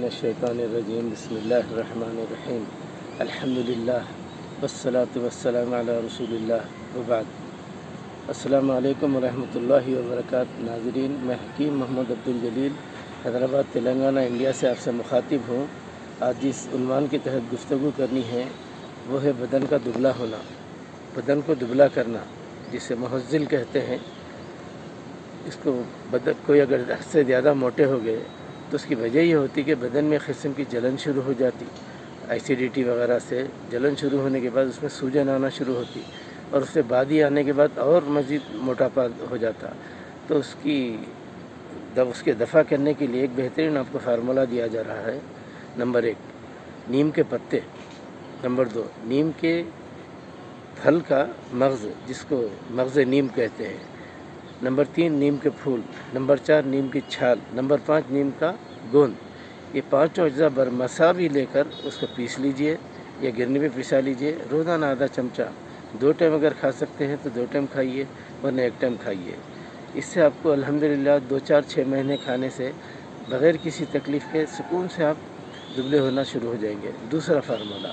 मिनश्शैतानिर्रजीम बिस्मिल्लाहिर्रहमानिर्रहीम अल्हम्दुलिल्लाह वस्सलातु वस्सलामु अला रसूलिल्लाह व बाद। अस्सलामु अलैकुम व रहमतुल्लाहि व बरकातहू। नाज़रीन, मैं हकीम मोहम्मद अब्दुल जलील हैदराबाद तेलंगाना इंडिया से आपसे मुखातिब हूँ। आज जिस उन्वान के तहत गुफ्तगू करनी है वो है बदन का दुबला होना, बदन को दुबला करना, जिसे मुहज्जिल कहते हैं। इसको बदन कोई अगर हद से ज़्यादा मोटे हो गए तो उसकी वजह ये होती कि बदन में किस्म की जलन शुरू हो जाती, एसिडिटी वगैरह से जलन शुरू होने के बाद उसमें सूजन आना शुरू होती और उससे बादी आने के बाद और मज़ीद मोटापा हो जाता। तो उसके दफ़ा करने के लिए एक बेहतरीन आपको फार्मूला दिया जा रहा है। नंबर 1, नीम के पत्ते। नंबर 2, नीम के फल का मग़ज़, जिसको मग़ज़ नीम कहते हैं। नंबर 3, नीम के फूल। नंबर 4, नीम की छाल। नंबर 5, नीम का गोंद। ये पाँचों अज्जा बरमसा भी लेकर उसको पीस लीजिए या गिरनी में पिसा लीजिए। रोज़ाना आधा चमचा, 2 टाइम अगर खा सकते हैं तो 2 टाइम खाइए, वरना 1 टाइम खाइए। इससे आपको अल्हम्दुलिल्लाह 2-4-6 महीने खाने से बग़ैर किसी तकलीफ़ के सुकून से आप दुबले होना शुरू हो जाएंगे। दूसरा फार्मूला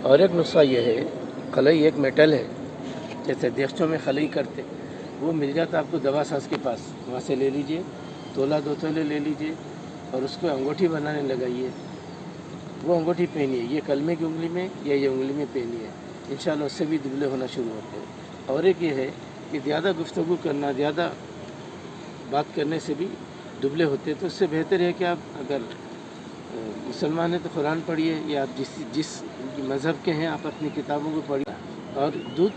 और एक नुस्खा ये है, खलई एक मेटल है, जैसे देगचों में खलई करते, वो मिल जाता आपको दवा साज के पास, वहाँ से ले लीजिए। तोला 2 तोले ले लीजिए और उसको अंगूठी बनाने लगाइए। वो अंगूठी पहनिए, ये कलमे की उंगली में या ये उंगली में पहनिए, इंशाल्लाह उससे भी दुबले होना शुरू होते हैं। और एक ये है कि ज़्यादा गुफ्तगू करना, ज़्यादा बात करने से भी दुबले होते हैं। तो उससे बेहतर है कि आप अगर मुसलमान हैं तो कुरान पढ़िए, या आप जिस मज़हब के हैं आप अपनी किताबों को पढ़िए। और दूध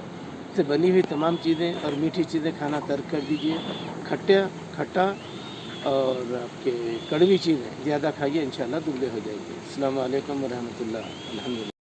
से बनी हुई तमाम चीज़ें और मीठी चीज़ें खाना तर्क कर दीजिए। खट्टा और आपके कड़वी चीज़ें ज़्यादा खाइए, इंशाल्लाह दुबले हो जाएंगे। अस्सलामु अलैकुम व रहमतुल्लाह। अल्हम्दुलिल्लाह।